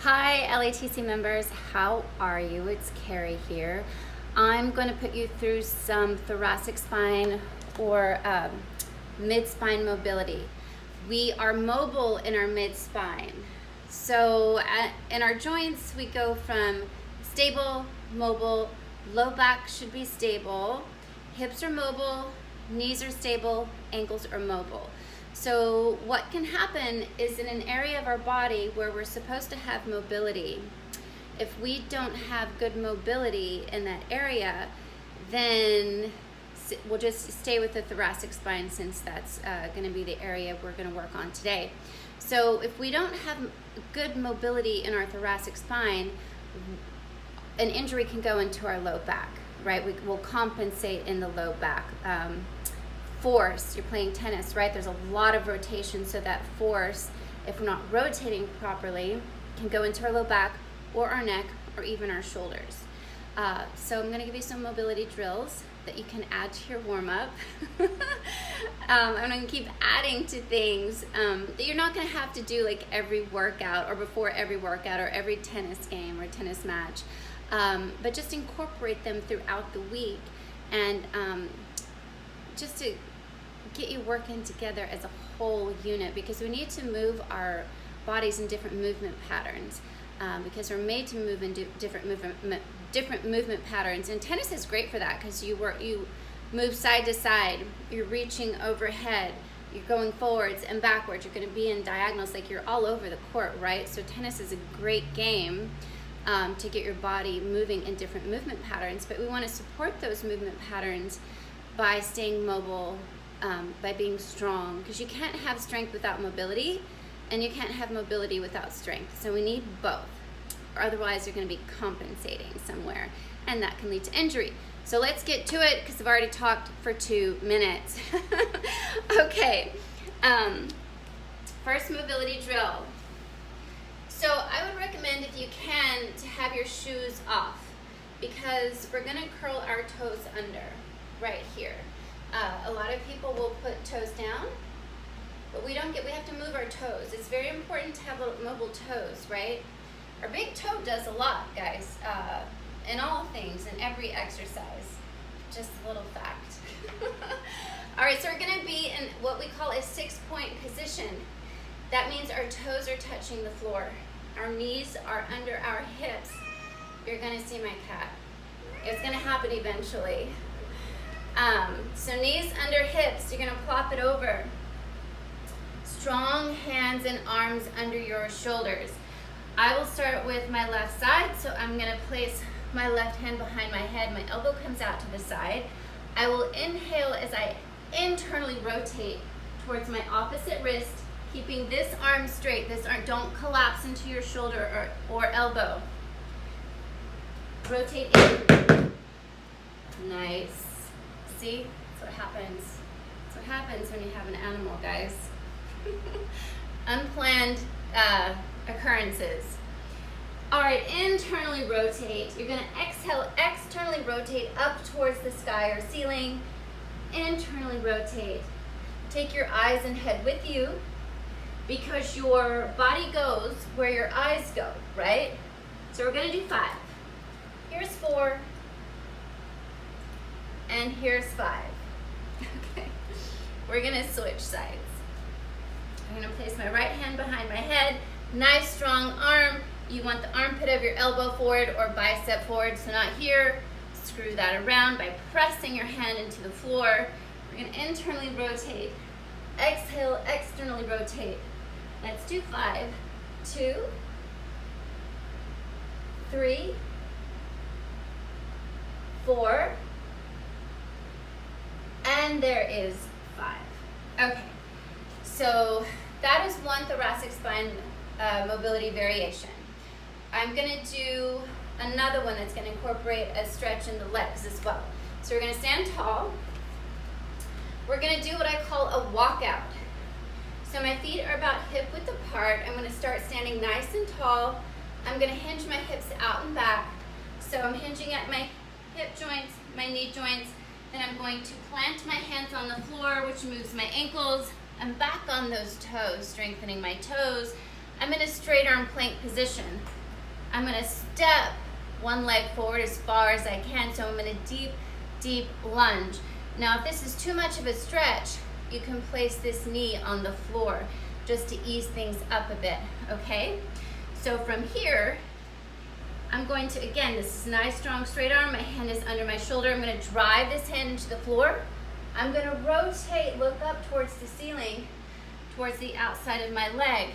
Hi LATC members, how are you? It's Carrie here. I'm going to put you through some thoracic spine or mid-spine mobility. We are mobile in our mid-spine. So in our joints, we go from stable, mobile, low back should be stable, hips are mobile, knees are stable, ankles are mobile. So what can happen is in an area of our body where we're supposed to have mobility, if we don't have good mobility in that area, then we'll just stay with the thoracic spine since that's going to be the area we're going to work on today. So if we don't have good mobility in our thoracic spine, an injury can go into our low back, right? We'll compensate in the low back. Force, you're playing tennis, right? There's a lot of rotation, so that force, if we're not rotating properly, can go into our low back or our neck or even our shoulders. So I'm going to give you some mobility drills that you can add to your warm-up. I'm going to keep adding to things that you're not going to have to do like every workout or before every workout or every tennis game or tennis match, but just incorporate them throughout the week and just to get you working together as a whole unit, because we need to move our bodies in different movement patterns because we're made to move in different movement patterns. And tennis is great for that because you move side to side, you're reaching overhead, you're going forwards and backwards, you're going to be in diagonals, like you're all over the court, right? So tennis is a great game to get your body moving in different movement patterns, but we want to support those movement patterns by staying mobile, by being strong, because you can't have strength without mobility and you can't have mobility without strength. So we need both, or otherwise you're going to be compensating somewhere and that can lead to injury. So let's get to it because I've already talked for 2 minutes. Okay, first mobility drill. So I would recommend, if you can, to have your shoes off because we're going to curl our toes under right here. A lot of people will put toes down, but we have to move our toes. It's very important to have mobile toes, right? Our big toe does a lot, guys, in all things, in every exercise. Just a little fact. All right, so we're gonna be in what we call a 6-point position. That means our toes are touching the floor. Our knees are under our hips. You're gonna see my cat. It's gonna happen eventually. So knees under hips, you're gonna plop it over. Strong hands and arms under your shoulders. I will start with my left side, so I'm gonna place my left hand behind my head. My elbow comes out to the side. I will inhale as I internally rotate towards my opposite wrist, keeping this arm straight. This arm, don't collapse into your shoulder or elbow. Rotate in. Nice. See? That's what happens. That's what happens when you have an animal, guys. Unplanned occurrences. All right, internally rotate. You're gonna exhale, externally rotate up towards the sky or ceiling. Internally rotate. Take your eyes and head with you because your body goes where your eyes go, right? So we're gonna do 5. Here's 4. And here's 5. Okay. We're gonna switch sides. I'm gonna place my right hand behind my head. Nice strong arm. You want the armpit of your elbow forward or bicep forward, so not here. Screw that around by pressing your hand into the floor. We're gonna internally rotate. Exhale, externally rotate. Let's do 5. 2, 3, 4, and there is 5. Okay, so that is one thoracic spine mobility variation. I'm gonna do another one that's gonna incorporate a stretch in the legs as well. So we're gonna stand tall. We're gonna do what I call a walkout. So my feet are about hip width apart. I'm gonna start standing nice and tall. I'm gonna hinge my hips out and back. So I'm hinging at my hip joints, my knee joints, then I'm going to plant my hands on the floor, which moves my ankles. I'm back on those toes, strengthening my toes. I'm in a straight arm plank position. I'm gonna step one leg forward as far as I can, so I'm in a deep, deep lunge. Now, if this is too much of a stretch, you can place this knee on the floor just to ease things up a bit, okay? So from here, I'm going to, again, this is nice, strong, straight arm. My hand is under my shoulder. I'm gonna drive this hand into the floor. I'm gonna rotate, look up towards the ceiling, towards the outside of my leg.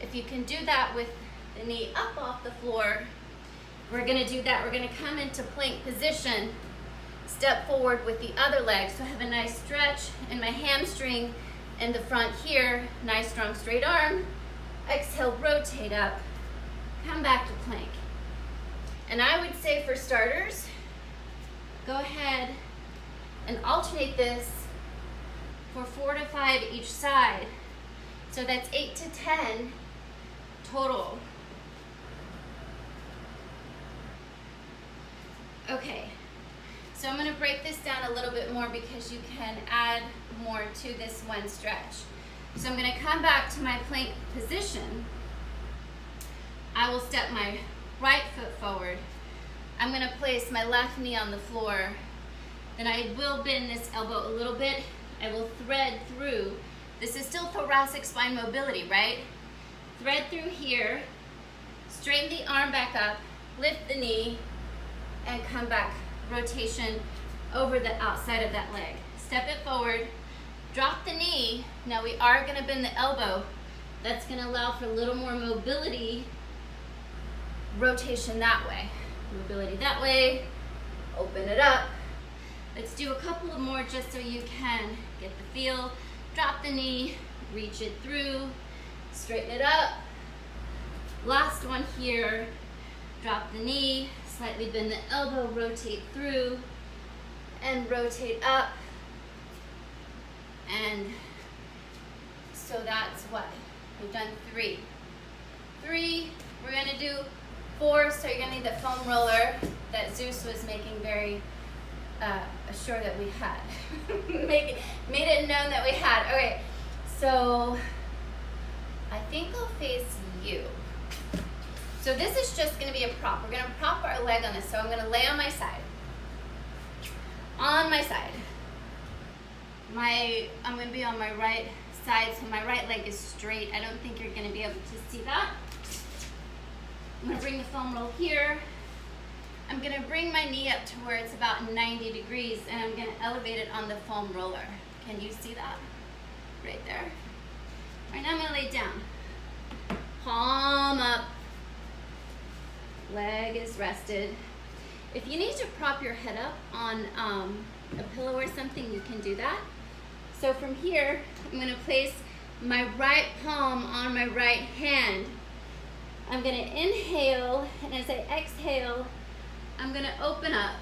If you can do that with the knee up off the floor, we're gonna do that. We're gonna come into plank position, step forward with the other leg. So I have a nice stretch in my hamstring in the front here, nice, strong, straight arm. Exhale, rotate up, come back to plank. And I would say for starters, go ahead and alternate this for 4 to 5 each side. So that's 8 to 10 total. Okay, so I'm gonna break this down a little bit more because you can add more to this one stretch. So I'm gonna come back to my plank position. I will step my right foot forward. I'm gonna place my left knee on the floor. Then I will bend this elbow a little bit. I will thread through. This is still thoracic spine mobility, right? Thread through here, straighten the arm back up, lift the knee, and come back. Rotation over the outside of that leg. Step it forward, drop the knee. Now we are gonna bend the elbow. That's gonna allow for a little more mobility, rotation that way. Mobility that way, open it up. Let's do a couple of more just so you can get the feel. Drop the knee, reach it through, straighten it up. Last one here, drop the knee, slightly bend the elbow, rotate through, and rotate up. And so that's what? We've done 3. 3, we're gonna do 4, so you're gonna need the foam roller that Zeus was making very sure that we had. made it known that we had. Okay, so I think I'll face you. So this is just gonna be a prop. We're gonna prop our leg on this. So I'm gonna lay on my side. On my side. I'm gonna be on my right side, so my right leg is straight. I don't think you're gonna be able to see that. I'm gonna bring the foam roll here. I'm gonna bring my knee up to where it's about 90 degrees, and I'm gonna elevate it on the foam roller. Can you see that? Right there. All right, now I'm gonna lay down. Palm up. Leg is rested. If you need to prop your head up on a pillow or something, you can do that. So from here, I'm gonna place my right palm on my right hand. I'm gonna inhale, and as I exhale, I'm gonna open up.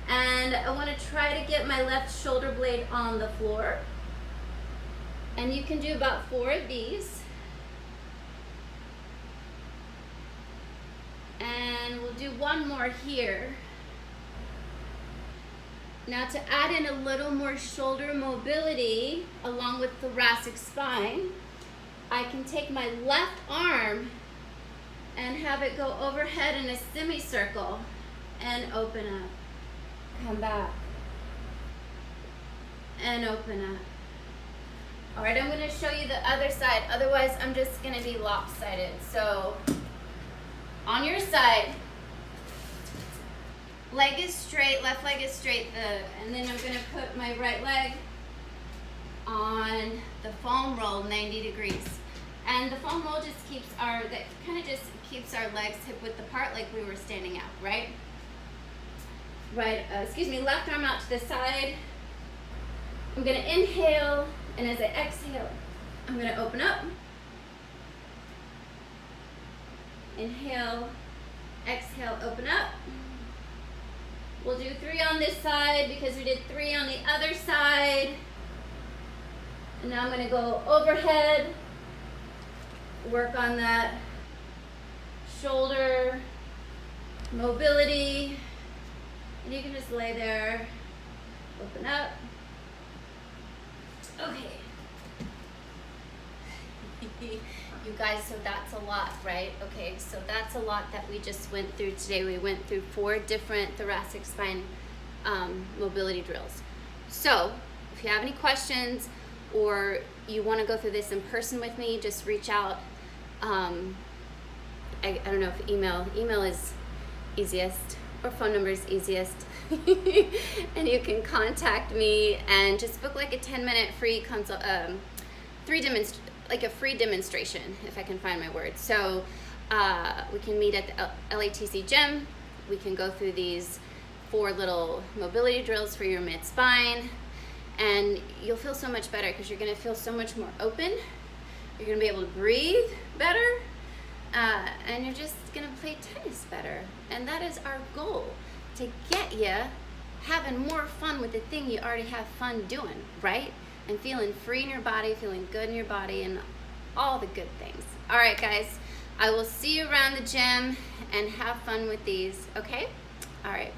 And I wanna try to get my left shoulder blade on the floor. And you can do about 4 of these. And we'll do one more here. Now to add in a little more shoulder mobility along with thoracic spine, I can take my left arm and have it go overhead in a semicircle and open up. Come back and open up. All right, I'm gonna show you the other side. Otherwise, I'm just gonna be lopsided. So on your side, leg is straight, left leg is straight, and then I'm gonna put my right leg on the foam roll 90 degrees. And the foam roll just keeps our legs hip width apart like we were standing up, right? Left arm out to the side. I'm gonna inhale, and as I exhale, I'm gonna open up. Inhale, exhale, open up. We'll do 3 on this side because we did 3 on the other side. And now I'm gonna go overhead, work on that shoulder mobility. And you can just lay there, open up. Okay. You guys, so that's a lot, right? Okay, so that's a lot that we just went through today. We went through 4 different thoracic spine mobility drills. So if you have any questions or you want to go through this in person with me, just reach out. I don't know if email is easiest or phone number is easiest. And you can contact me and just book like a 10-minute free consult, like a free demonstration, if I can find my words. So we can meet at the LATC gym. We can go through these 4 little mobility drills for your mid-spine, and you'll feel so much better because you're gonna feel so much more open. You're gonna be able to breathe better, and you're just gonna play tennis better. And that is our goal, to get you having more fun with the thing you already have fun doing, right? And feeling free in your body, feeling good in your body, and all the good things. All right, guys, I will see you around the gym, and have fun with these, okay? All right.